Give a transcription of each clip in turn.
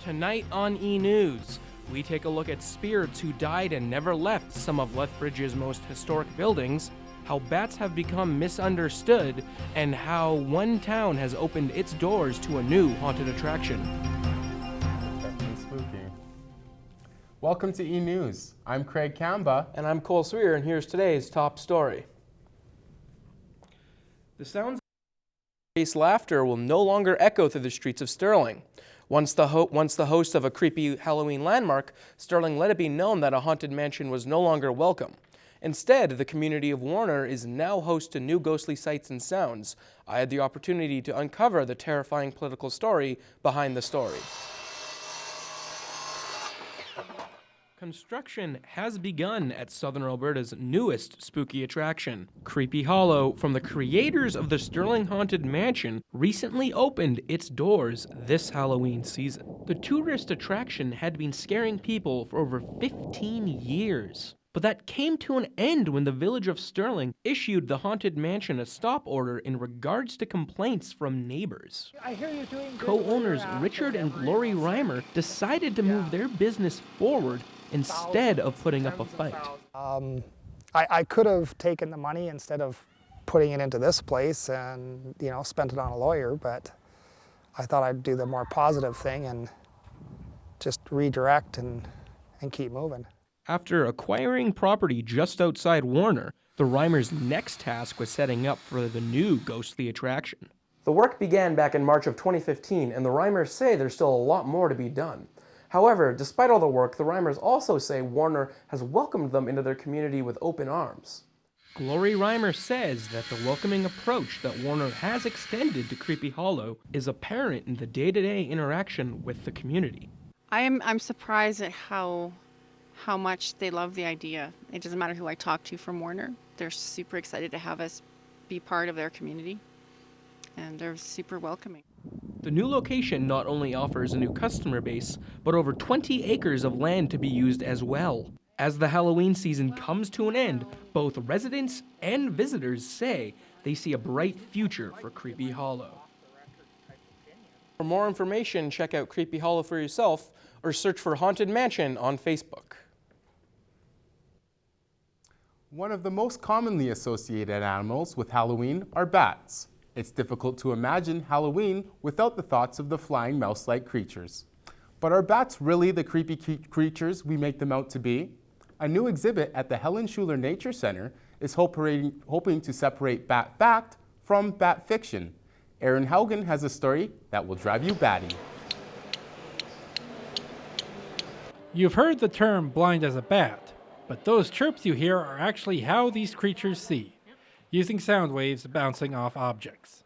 Tonight on eNEWS, we take a look at spirits who died and never left some of Lethbridge's most historic buildings, how bats have become misunderstood, and how one town has opened its doors to a new haunted attraction. Definitely spooky. Welcome to eNEWS. I'm Craig Kamba. And I'm Cole Sweer, and here's today's top story. The sounds of laughter will no longer echo through the streets of Sterling. Once the host of a creepy Halloween landmark, Sterling let it be known that a haunted mansion was no longer welcome. Instead, the community of Warner is now host to new ghostly sights and sounds. I had the opportunity to uncover the terrifying political story behind the story. Construction has begun at Southern Alberta's newest spooky attraction. Creepy Hollow, from the creators of the Sterling Haunted Mansion, recently opened its doors this Halloween season. The tourist attraction had been scaring people for over 15 years. But that came to an end when the village of Sterling issued the Haunted Mansion a stop order in regards to complaints from neighbors. I hear you're doing good. Co-owners Richard and Glory Reimer decided to move their business forward instead of putting up a fight. I could have taken the money instead of putting it into this place and, spent it on a lawyer, but I thought I'd do the more positive thing and just redirect and keep moving. After acquiring property just outside Warner, the Reimers' next task was setting up for the new ghostly attraction. The work began back in March of 2015, and the Reimers say there's still a lot more to be done. However, despite all the work, the Reimers also say Warner has welcomed them into their community with open arms. Glory Reimer says that the welcoming approach that Warner has extended to Creepy Hollow is apparent in the day-to-day interaction with the community. I'm surprised at how much they love the idea. It doesn't matter who I talk to from Warner. They're super excited to have us be part of their community, and they're super welcoming. The new location not only offers a new customer base, but over 20 acres of land to be used as well. As the Halloween season comes to an end, both residents and visitors say they see a bright future for Creepy Hollow. For more information, check out Creepy Hollow for yourself or search for Haunted Mansion on Facebook. One of the most commonly associated animals with Halloween are bats. It's difficult to imagine Halloween without the thoughts of the flying mouse-like creatures. But are bats really the creepy creatures we make them out to be? A new exhibit at the Helen Schuler Nature Center is hoping to separate bat fact from bat fiction. Aaron Haugen has a story that will drive you batty. You've heard the term blind as a bat, but those chirps you hear are actually how these creatures see, using sound waves bouncing off objects.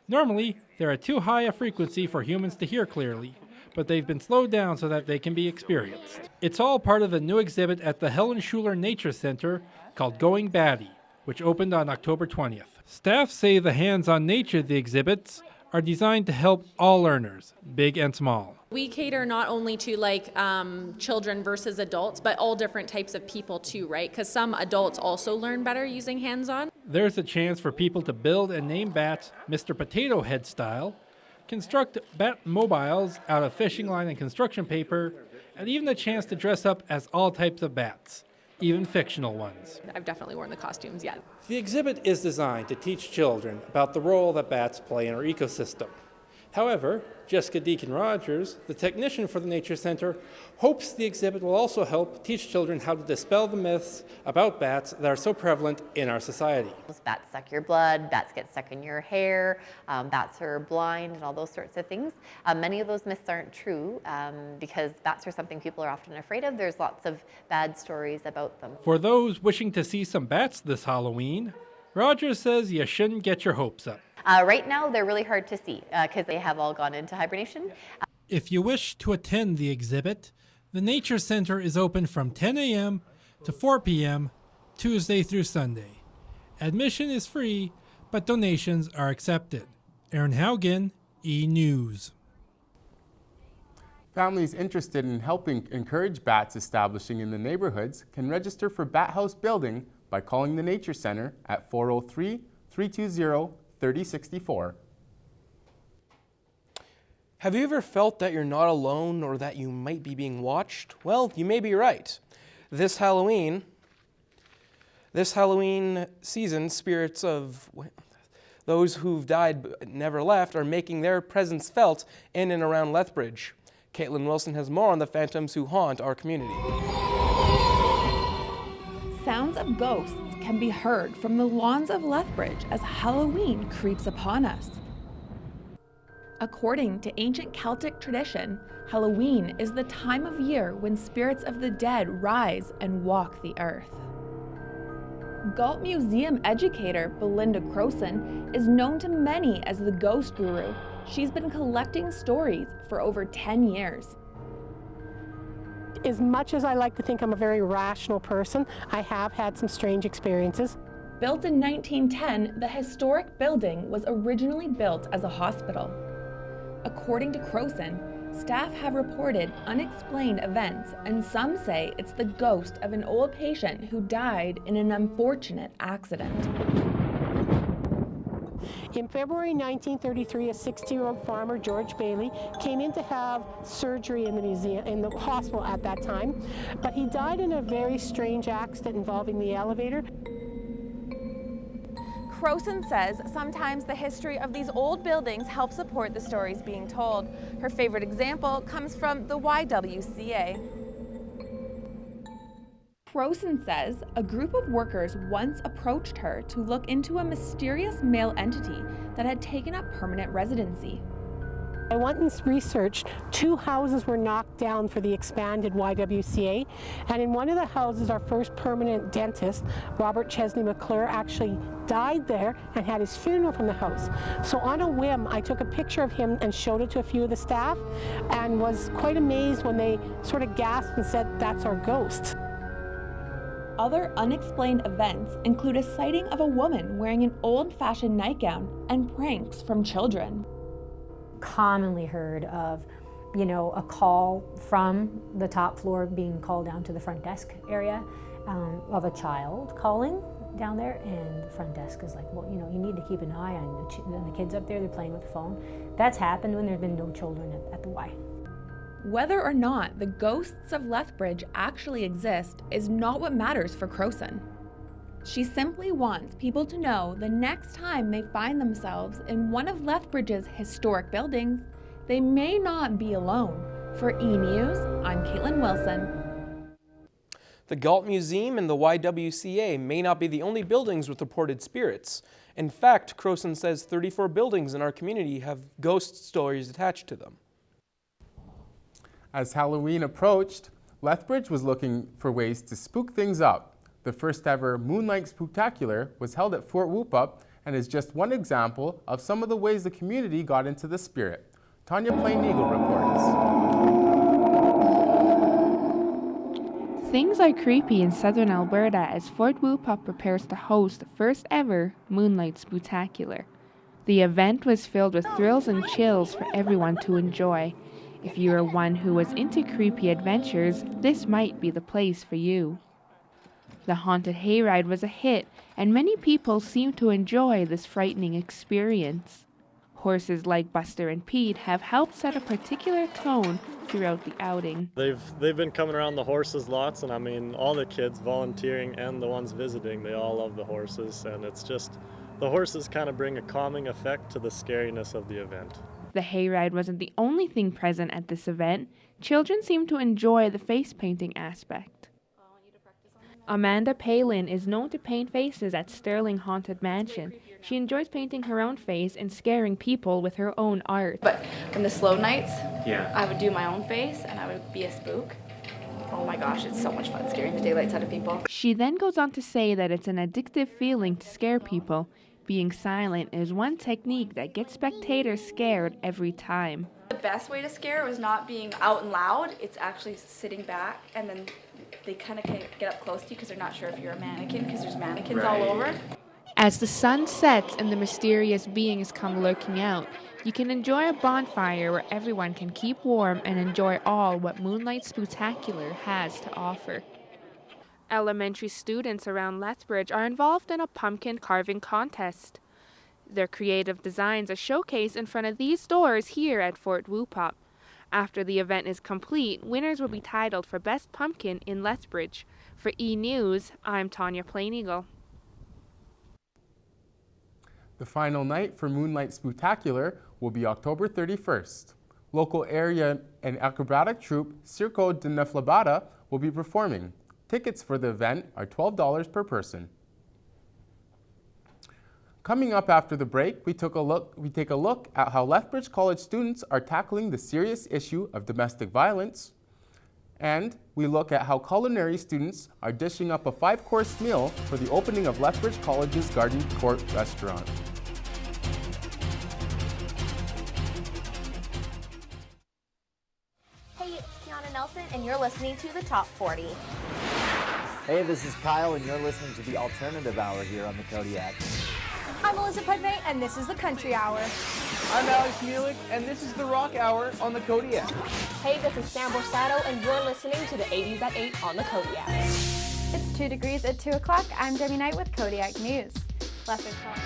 Normally, they're at too high a frequency for humans to hear clearly, but they've been slowed down so that they can be experienced. It's all part of the new exhibit at the Helen Schuler Nature Center called Going Batty, which opened on October 20th. Staff say the hands-on nature of the exhibits are designed to help all learners, big and small. We cater not only to children versus adults, but all different types of people too, right? Because some adults also learn better using hands-on. There's a chance for people to build and name bats Mr. Potato Head style, construct bat mobiles out of fishing line and construction paper, and even a chance to dress up as all types of bats, even fictional ones. I've definitely worn the costumes yet. The exhibit is designed to teach children about the role that bats play in our ecosystem. However, Jessica Deacon-Rogers, the technician for the Nature Center, hopes the exhibit will also help teach children how to dispel the myths about bats that are so prevalent in our society. Bats suck your blood, bats get stuck in your hair, bats are blind, and all those sorts of things. Many of those myths aren't true because bats are something people are often afraid of. There's lots of bad stories about them. For those wishing to see some bats this Halloween, Rogers says you shouldn't get your hopes up. Right now, they're really hard to see because they have all gone into hibernation. If you wish to attend the exhibit, the Nature Center is open from 10 a.m. to 4 p.m. Tuesday through Sunday. Admission is free, but donations are accepted. Aaron Haugen, eNEWS. Families interested in helping encourage bats establishing in the neighborhoods can register for Bat House building by calling the Nature Center at 403-320-3064. Have you ever felt that you're not alone or that you might be being watched? Well, you may be right. This Halloween season, spirits of those who've died but never left are making their presence felt in and around Lethbridge. Caitlin Wilson has more on the phantoms who haunt our community. Sounds of ghosts can be heard from the lawns of Lethbridge as Halloween creeps upon us. According to ancient Celtic tradition, Halloween is the time of year when spirits of the dead rise and walk the earth. Galt Museum educator Belinda Crowson is known to many as the Ghost Guru. She's been collecting stories for over 10 years. As much as I like to think I'm a very rational person, I have had some strange experiences. Built in 1910, the historic building was originally built as a hospital. According to Crowson, staff have reported unexplained events, and some say it's the ghost of an old patient who died in an unfortunate accident. In February 1933, a 60-year-old farmer, George Bailey, came in to have surgery in the museum, in the hospital at that time, but he died in a very strange accident involving the elevator. Crowson says sometimes the history of these old buildings help support the stories being told. Her favorite example comes from the YWCA. Crowson says a group of workers once approached her to look into a mysterious male entity that had taken up permanent residency. I went and researched. 2 houses were knocked down for the expanded YWCA, and in one of the houses, our first permanent dentist, Robert Chesney McClure, actually died there and had his funeral from the house. So on a whim, I took a picture of him and showed it to a few of the staff, and was quite amazed when they sort of gasped and said, "That's our ghost." Other unexplained events include a sighting of a woman wearing an old-fashioned nightgown and pranks from children. Commonly heard of, a call from the top floor being called down to the front desk area of a child calling down there, and the front desk is like, well, you need to keep an eye on the kids up there, they're playing with the phone. That's happened when there's been no children at the Y. Whether or not the ghosts of Lethbridge actually exist is not what matters for Crowson. She simply wants people to know the next time they find themselves in one of Lethbridge's historic buildings, they may not be alone. For eNEWS, I'm Caitlin Wilson. The Galt Museum and the YWCA may not be the only buildings with reported spirits. In fact, Crowson says 34 buildings in our community have ghost stories attached to them. As Halloween approached, Lethbridge was looking for ways to spook things up. The first ever Moonlight Spectacular was held at Fort Whoop-Up and is just one example of some of the ways the community got into the spirit. Tanya Plain-Eagle reports. Things are creepy in southern Alberta as Fort Whoop-Up prepares to host the first ever Moonlight Spectacular. The event was filled with thrills and chills for everyone to enjoy. If you are one who was into creepy adventures, this might be the place for you. The haunted hayride was a hit, and many people seemed to enjoy this frightening experience. Horses like Buster and Pete have helped set a particular tone throughout the outing. They've been coming around the horses lots, and I mean all the kids volunteering and the ones visiting, they all love the horses, and it's just the horses kind of bring a calming effect to the scariness of the event. The hayride wasn't the only thing present at this event. Children seemed to enjoy the face painting aspect. Amanda Palin is known to paint faces at Sterling Haunted Mansion. She enjoys painting her own face and scaring people with her own art. But in the slow nights, I would do my own face and I would be a spook. Oh my gosh, it's so much fun scaring the daylights out of people. She then goes on to say that it's an addictive feeling to scare people. Being silent is one technique that gets spectators scared every time. The best way to scare was not being out and loud, it's actually sitting back, and then they kind of get up close to you because they're not sure if you're a mannequin because there's mannequins all over. As the sun sets and the mysterious beings come lurking out, you can enjoy a bonfire where everyone can keep warm and enjoy all what Moonlight Spectacular has to offer. Elementary students around Lethbridge are involved in a pumpkin carving contest. Their creative designs are showcased in front of these stores here at Fort Whoopop. After the event is complete, winners will be titled for Best Pumpkin in Lethbridge. For eNEWS, I'm Tanya Plain-Eagle. The final night for Moonlight Spectacular will be October 31st. Local area and acrobatic troupe Circo de Neflabada will be performing. Tickets for the event are $12 per person. Coming up after the break, we take a look at how Lethbridge College students are tackling the serious issue of domestic violence, and we look at how culinary students are dishing up a 5-course meal for the opening of Lethbridge College's Garden Court restaurant. Hey, it's Kiana Nelson, and you're listening to the Top 40. Hey, this is Kyle, and you're listening to the Alternative Hour here on the Kodiak. I'm Melissa Pudmay, and this is the Country Hour. I'm Alex Muelich, and this is the Rock Hour on the Kodiak. Hey, this is Sam Borsato, and you're listening to the 80s at 8 on the Kodiak. It's 2 degrees at 2 o'clock. I'm Debbie Knight with Kodiak News. Lethbridge College.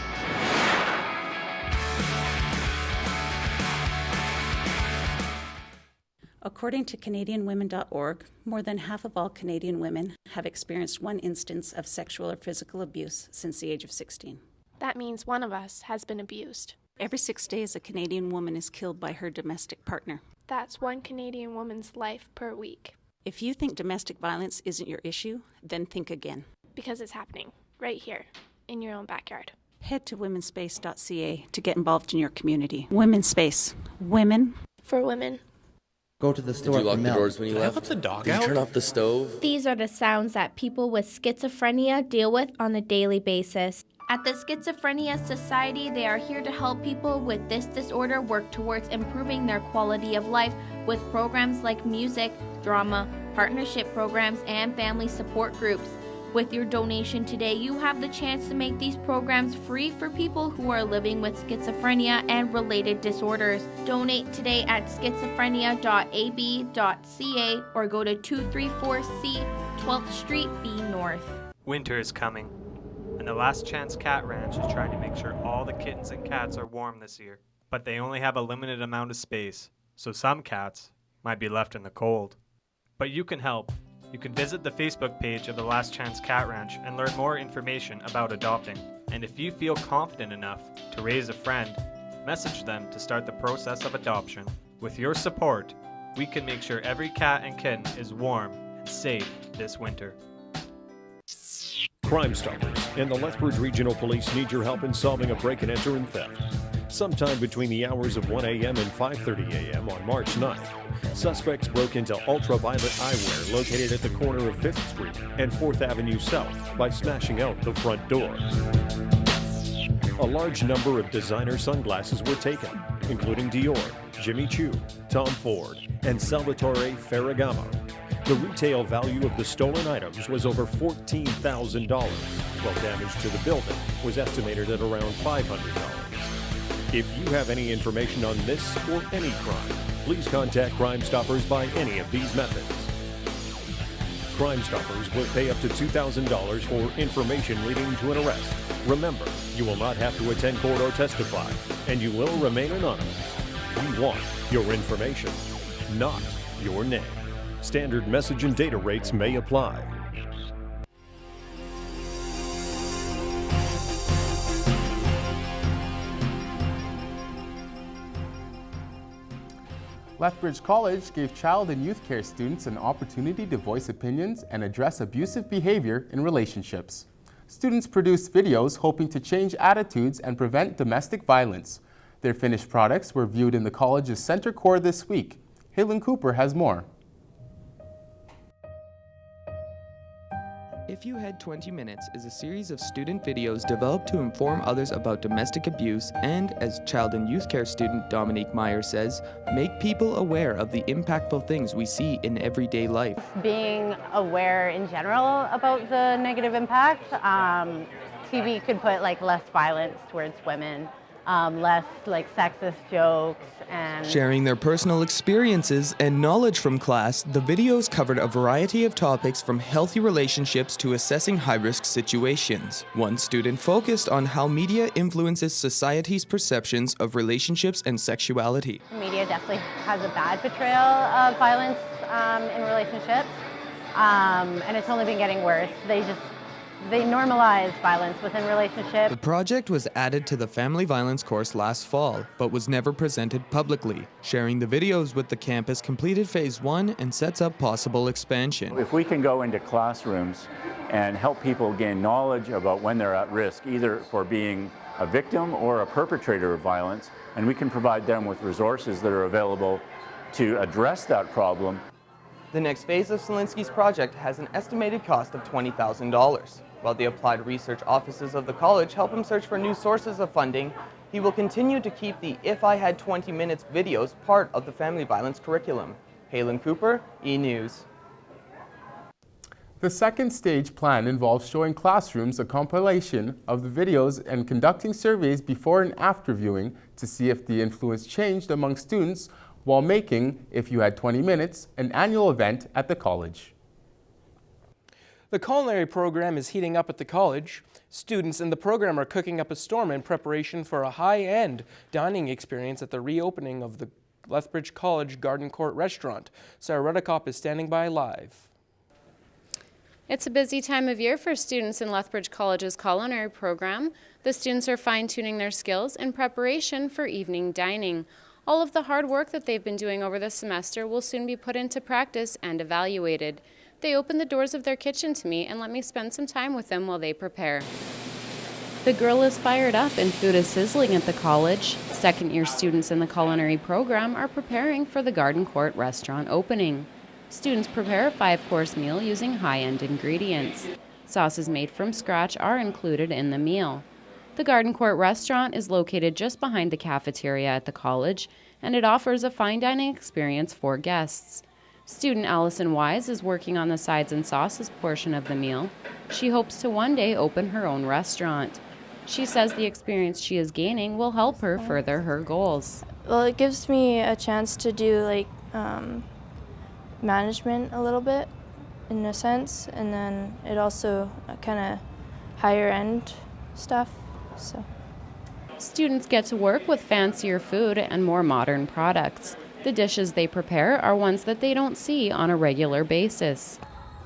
According to CanadianWomen.org, more than half of all Canadian women have experienced one instance of sexual or physical abuse since the age of 16. That means one of us has been abused. Every 6 days, a Canadian woman is killed by her domestic partner. That's one Canadian woman's life per week. If you think domestic violence isn't your issue, then think again. Because it's happening right here in your own backyard. Head to womenspace.ca to get involved in your community. Women's Space. Women. For women. Go to the store. Did you lock the doors when you left? Put the dog Did out? you turn off the stove? These are the sounds that people with schizophrenia deal with on a daily basis. At the Schizophrenia Society, they are here to help people with this disorder work towards improving their quality of life with programs like music, drama, partnership programs, and family support groups. With your donation today, you have the chance to make these programs free for people who are living with schizophrenia and related disorders. Donate today at schizophrenia.ab.ca or go to 234C 12th Street B North. Winter is coming, and the Last Chance Cat Ranch is trying to make sure all the kittens and cats are warm this year. But they only have a limited amount of space, so some cats might be left in the cold. But you can help. You can visit the Facebook page of the Last Chance Cat Ranch and learn more information about adopting. And if you feel confident enough to raise a friend, message them to start the process of adoption. With your support, we can make sure every cat and kitten is warm and safe this winter. Crime Stoppers and the Lethbridge Regional Police need your help in solving a break-and-enter and theft. Sometime between the hours of 1 a.m. and 5:30 a.m. on March 9th, suspects broke into Ultraviolet Eyewear located at the corner of 5th Street and 4th Avenue South by smashing out the front door. A large number of designer sunglasses were taken, including Dior, Jimmy Choo, Tom Ford, and Salvatore Ferragamo. The retail value of the stolen items was over $14,000, while damage to the building was estimated at around $500. If you have any information on this or any crime, please contact Crime Stoppers by any of these methods. Crime Stoppers will pay up to $2,000 for information leading to an arrest. Remember, you will not have to attend court or testify, and you will remain anonymous. We want your information, not your name. Standard message and data rates may apply. Lethbridge College gave child and youth care students an opportunity to voice opinions and address abusive behavior in relationships. Students produced videos hoping to change attitudes and prevent domestic violence. Their finished products were viewed in the college's center core this week. Halen Cooper has more. If You Had 20 Minutes is a series of student videos developed to inform others about domestic abuse and, as child and youth care student Dominique Meyer says, make people aware of the impactful things we see in everyday life. Being aware in general about the negative impact. TV could put less violence towards women. less like sexist jokes and Sharing their personal experiences and knowledge from class, the videos covered a variety of topics from healthy relationships to assessing high-risk situations. One student focused on how media influences society's perceptions of relationships and sexuality. the media definitely has a bad portrayal of violence in relationships, and it's only been getting worse. They normalize violence within relationships. The project was added to the family violence course last fall, but was never presented publicly. Sharing the videos with the campus completed phase 1 and sets up possible expansion. If we can go into classrooms and help people gain knowledge about when they're at risk, either for being a victim or a perpetrator of violence, and we can provide them with resources that are available to address that problem. The next phase of Selinsky's project has an estimated cost of $20,000. While the applied research offices of the college help him search for new sources of funding, he will continue to keep the If I Had 20 Minutes videos part of the family violence curriculum. Halen Cooper, eNEWS. The second stage plan involves showing classrooms a compilation of the videos and conducting surveys before and after viewing to see if the influence changed among students while making If You Had 20 Minutes an annual event at the college. The culinary program is heating up at the college. Students in the program are cooking up a storm in preparation for a high-end dining experience at the reopening of the Lethbridge College Garden Court restaurant. Sarah Redekop is standing by live. It's a busy time of year for students in Lethbridge College's culinary program. The students are fine-tuning their skills in preparation for evening dining. All of the hard work that they've been doing over the semester will soon be put into practice and evaluated. They opened the doors of their kitchen to me and let me spend some time with them while they prepare. The grill is fired up and food is sizzling at the college. Second-year students in the culinary program are preparing for the Garden Court restaurant opening. Students prepare a 5-course meal using high-end ingredients. Sauces made from scratch are included in the meal. The Garden Court restaurant is located just behind the cafeteria at the college, and it offers a fine dining experience for guests. Student Allison Wise is working on the sides and sauces portion of the meal. She hopes to one day open her own restaurant. She says the experience she is gaining will help her further her goals. Well, it gives me a chance to do management a little bit in a sense, and then it also kind of higher end stuff. So students get to work with fancier food and more modern products. The dishes they prepare are ones that they don't see on a regular basis.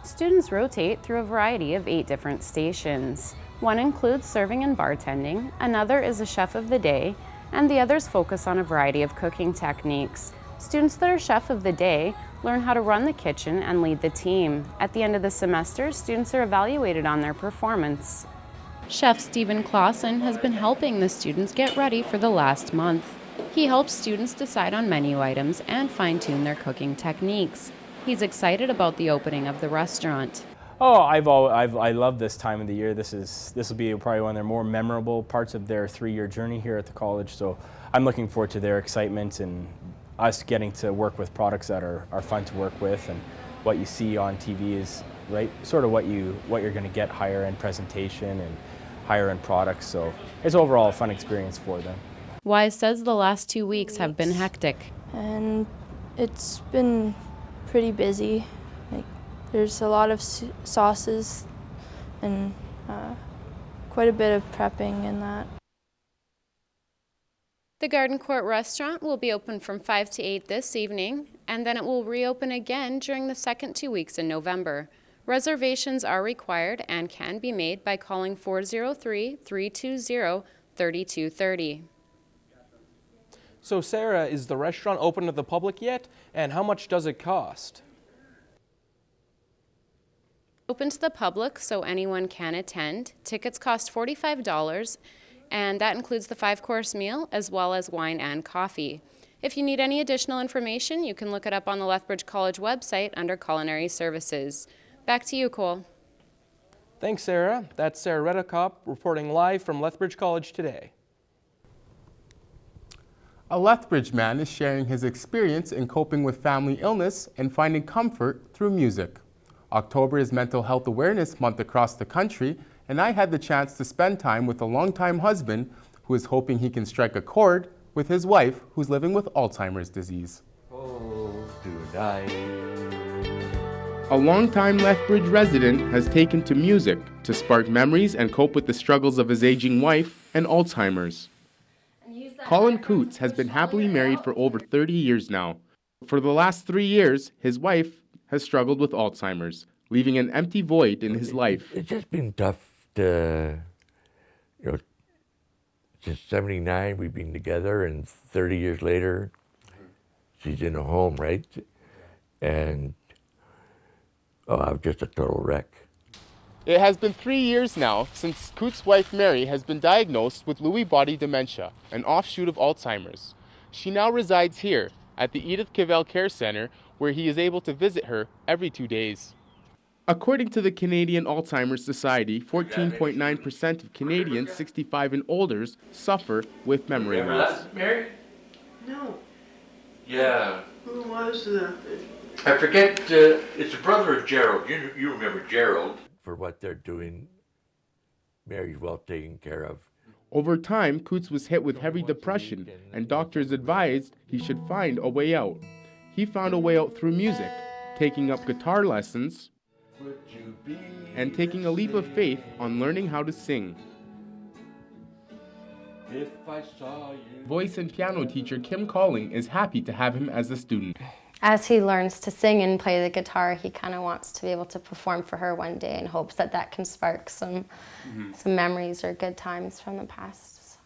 Students rotate through a variety of 8 different stations. One includes serving and bartending, another is a chef of the day, and the others focus on a variety of cooking techniques. Students that are chef of the day learn how to run the kitchen and lead the team. At the end of the semester, students are evaluated on their performance. Chef Stephen Clausen has been helping the students get ready for the last month. He helps students decide on menu items and fine-tune their cooking techniques. He's excited about the opening of the restaurant. Oh, I love this time of the year. This will be probably one of their more memorable parts of their 3-year journey here at the college. So I'm looking forward to their excitement and us getting to work with products that are fun to work with. And what you see on TV is sort of what you're going to get, higher end presentation and higher end products. So it's overall a fun experience for them. Wise says the last 2 weeks have been hectic. And it's been pretty busy. There's a lot of sauces and quite a bit of prepping in that. The Garden Court restaurant will be open from 5 to 8 this evening, and then it will reopen again during the second 2 weeks in November. Reservations are required and can be made by calling 403-320-3230. So Sarah, is the restaurant open to the public yet? And how much does it cost? Open to the public so anyone can attend. Tickets cost $45, and that includes the 5-course meal as well as wine and coffee. If you need any additional information, you can look it up on the Lethbridge College website under Culinary Services. Back to you, Cole. Thanks, Sarah. That's Sarah Redekop reporting live from Lethbridge College today. A Lethbridge man is sharing his experience in coping with family illness and finding comfort through music. October is Mental Health Awareness Month across the country, and I had the chance to spend time with a longtime husband who is hoping he can strike a chord with his wife, who's living with Alzheimer's disease. A longtime Lethbridge resident has taken to music to spark memories and cope with the struggles of his aging wife and Alzheimer's. Colin Coots has been happily married for over 30 years now. For the last 3 years, his wife has struggled with Alzheimer's, leaving an empty void in his life. It's just been tough to, since 79 we've been together, and 30 years later, she's in a home, right? And, I was just a total wreck. It has been 3 years now since Coots' wife Mary has been diagnosed with Lewy body dementia, an offshoot of Alzheimer's. She now resides here at the Edith Cavell Care Center, where he is able to visit her every 2 days. According to the Canadian Alzheimer's Society, 14.9% of Canadians 65 and older suffer with memory loss. Mary? No. Yeah. Who was that? I forget, it's the brother of Gerald. You remember Gerald. For what they're doing, Mary's well taken care of. Over time, Coots was hit with heavy depression, and doctors advised he should find a way out. He found a way out through music, taking up guitar lessons, and taking a leap of faith on learning how to sing. If I saw you. Voice and piano teacher Kim Calling is happy to have him as a student. As he learns to sing and play the guitar, he kind of wants to be able to perform for her one day and hopes that that can spark some memories or good times from the past.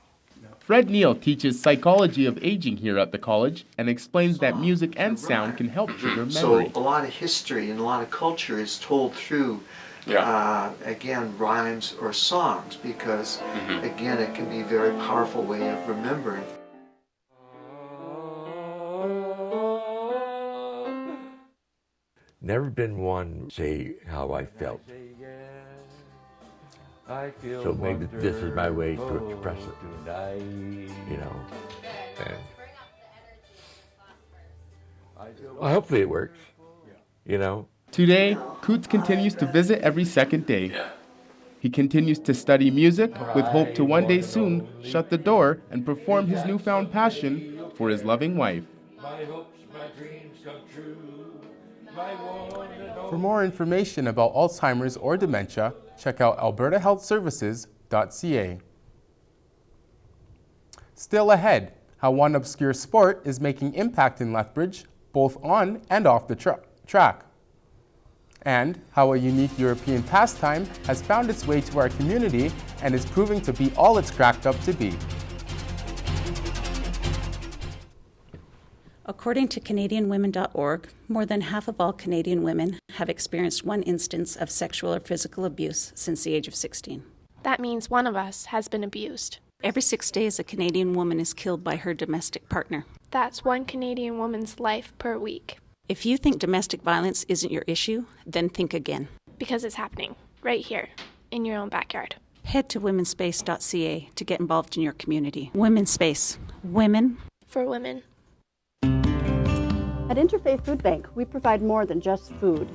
Fred Neal teaches psychology of aging here at the college and explains that music and sound can help trigger memory. So a lot of history and a lot of culture is told through, again, rhymes or songs, because, again, it can be a very powerful way of remembering. Never been one say how I felt. So maybe this is my way to express it, and hopefully it works, Today, Coots continues to visit every second day. He continues to study music with hope to one day soon shut the door and perform his newfound passion for his loving wife. My hopes, my dreams come true. For more information about Alzheimer's or dementia, check out albertahealthservices.ca. Still ahead, how one obscure sport is making impact in Lethbridge, both on and off the track. And how a unique European pastime has found its way to our community and is proving to be all it's cracked up to be. According to CanadianWomen.org, more than half of all Canadian women have experienced one instance of sexual or physical abuse since the age of 16. That means one of us has been abused. Every 6 days, a Canadian woman is killed by her domestic partner. That's one Canadian woman's life per week. If you think domestic violence isn't your issue, then think again. Because it's happening, right here, in your own backyard. Head to womenspace.ca to get involved in your community. Women's Space. Women. For women. At Interfaith Food Bank, we provide more than just food.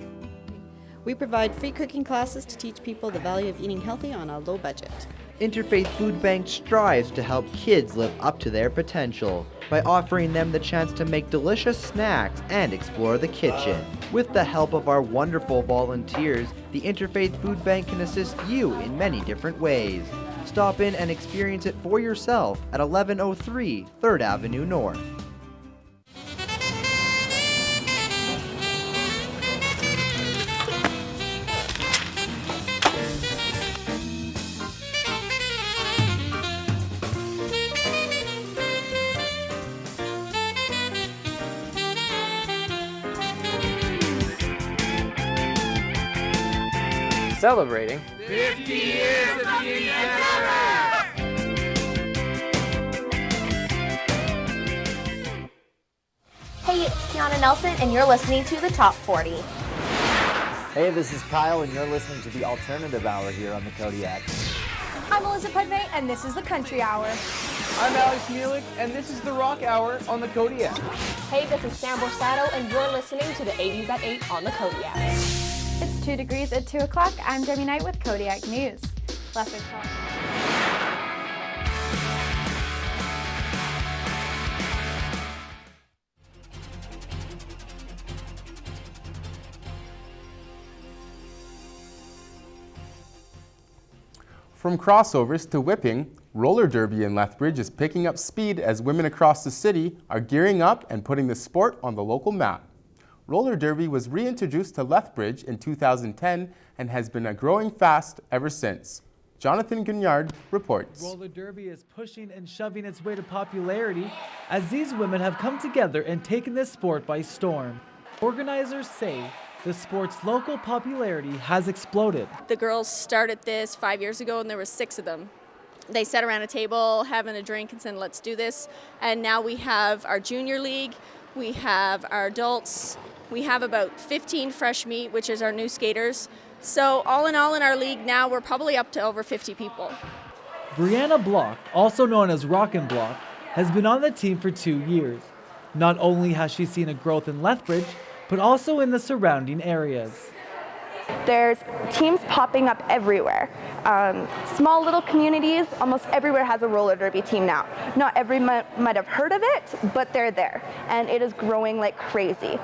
We provide free cooking classes to teach people the value of eating healthy on a low budget. Interfaith Food Bank strives to help kids live up to their potential by offering them the chance to make delicious snacks and explore the kitchen. With the help of our wonderful volunteers, the Interfaith Food Bank can assist you in many different ways. Stop in and experience it for yourself at 1103 3rd Avenue North. Celebrating 50 years of being together! Hey, it's Kiana Nelson, and you're listening to the Top 40. Hey, this is Kyle, and you're listening to the Alternative Hour here on the Kodiak. I'm Elizabeth May, and this is the Country Hour. I'm Alex Muelich, and this is the Rock Hour on the Kodiak. Hey, this is Sam Borsato, and you're listening to the 80s at 8 on the Kodiak. It's 2 degrees at 2 o'clock. I'm Jamie Knight with Kodiak News. Lethbridge. From crossovers to whipping, roller derby in Lethbridge is picking up speed as women across the city are gearing up and putting the sport on the local map. Roller derby was reintroduced to Lethbridge in 2010 and has been growing fast ever since. Jonathan Guignard reports. Roller derby is pushing and shoving its way to popularity as these women have come together and taken this sport by storm. Organizers say the sport's local popularity has exploded. The girls started this 5 years ago and there were 6 of them. They sat around a table having a drink and said, let's do this. And now we have our junior league, we have our adults, we have about 15 fresh meat, which is our new skaters. So all in our league now, we're probably up to over 50 people. Brianna Block, also known as Rockin' Block, has been on the team for 2 years. Not only has she seen a growth in Lethbridge, but also in the surrounding areas. There's teams popping up everywhere. Small little communities, almost everywhere has a roller derby team now. Not everyone might have heard of it, but they're there, and it is growing like crazy.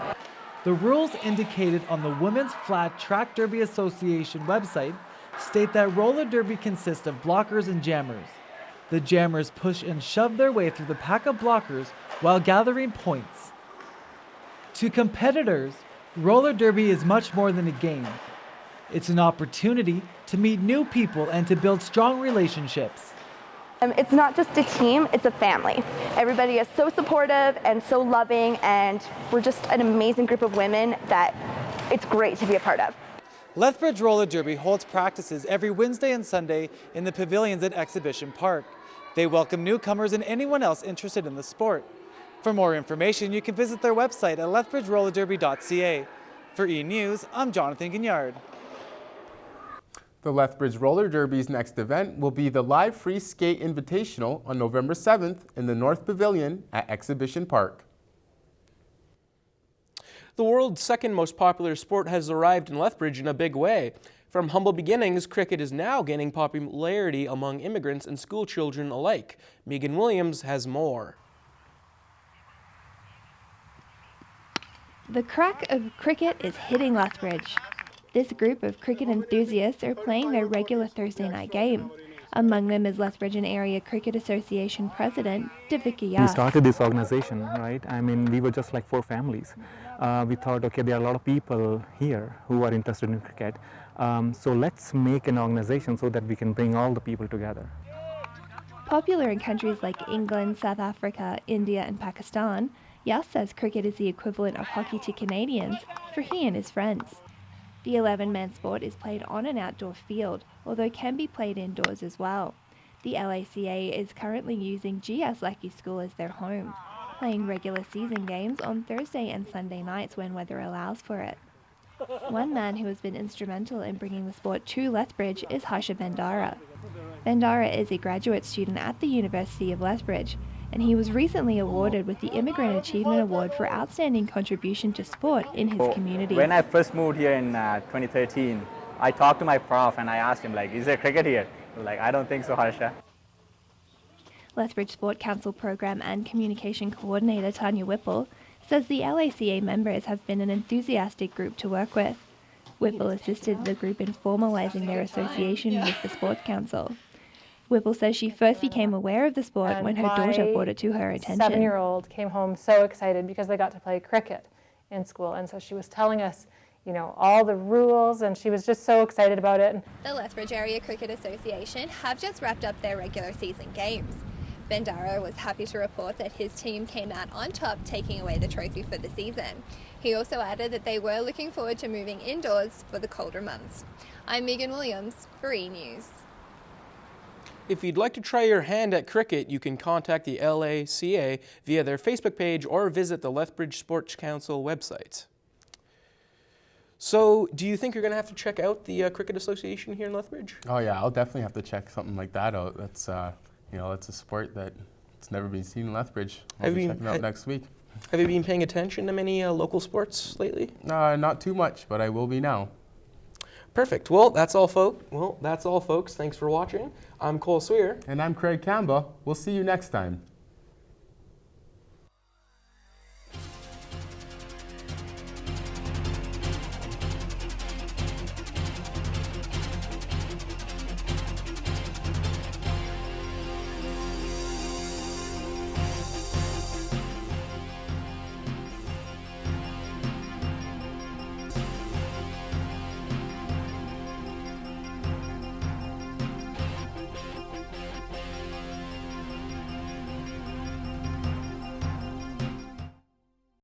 The rules indicated on the Women's Flat Track Derby Association website state that roller derby consists of blockers and jammers. The jammers push and shove their way through the pack of blockers while gathering points. To competitors, roller derby is much more than a game. It's an opportunity to meet new people and to build strong relationships. It's not just a team, it's a family. Everybody is so supportive and so loving, and we're just an amazing group of women that it's great to be a part of. Lethbridge Roller Derby holds practices every Wednesday and Sunday in the pavilions at Exhibition Park. They welcome newcomers and anyone else interested in the sport. For more information, you can visit their website at lethbridgerollerderby.ca. For eNEWS, I'm Jonathan Guignard. The Lethbridge Roller Derby's next event will be the Live Free Skate Invitational on November 7th in the North Pavilion at Exhibition Park. The world's second most popular sport has arrived in Lethbridge in a big way. From humble beginnings, cricket is now gaining popularity among immigrants and school children alike. Megan Williams has more. The crack of cricket is hitting Lethbridge. This group of cricket enthusiasts are playing their regular Thursday night game. Among them is Lethbridge and Area Cricket Association President Divika Yas. We started this organization, right? I mean, we were just like 4 families. We thought, okay, there are a lot of people here who are interested in cricket. So let's make an organization so that we can bring all the people together. Popular in countries like England, South Africa, India and Pakistan, Yas says cricket is the equivalent of hockey to Canadians for he and his friends. The 11-man sport is played on an outdoor field, although can be played indoors as well. The LACA is currently using GS Lackey School as their home, playing regular season games on Thursday and Sunday nights when weather allows for it. One man who has been instrumental in bringing the sport to Lethbridge is Harsha Bandara. Bandara is a graduate student at the University of Lethbridge, and he was recently awarded with the Immigrant Achievement Award for outstanding contribution to sport in his community. When I first moved here in 2013, I talked to my prof and I asked him, like, is there cricket here? He was like, I don't think so, Harsha. Lethbridge Sport Council Program and Communication Coordinator Tanya Whipple says the LACA members have been an enthusiastic group to work with. Whipple assisted the group in formalising their association with the Sports Council. Whipple says she first became aware of the sport when her daughter brought it to her attention. 7-year-old came home so excited because they got to play cricket in school, and so she was telling us, you know, all the rules, and she was just so excited about it. The Lethbridge Area Cricket Association have just wrapped up their regular season games. Bandara was happy to report that his team came out on top, taking away the trophy for the season. He also added that they were looking forward to moving indoors for the colder months. I'm Megan Williams for eNEWS. If you'd like to try your hand at cricket, you can contact the LACA via their Facebook page or visit the Lethbridge Sports Council website. So, do you think you're going to have to check out the Cricket Association here in Lethbridge? Oh yeah, I'll definitely have to check something like that out. That's you know, it's a sport that it's never been seen in Lethbridge. I'll be checking it out next week. Have you been paying attention to many local sports lately? Not too much, but I will be now. Perfect. Well, that's all, folks. Thanks for watching. I'm Cole Swear. And I'm Craig Kamba. We'll see you next time.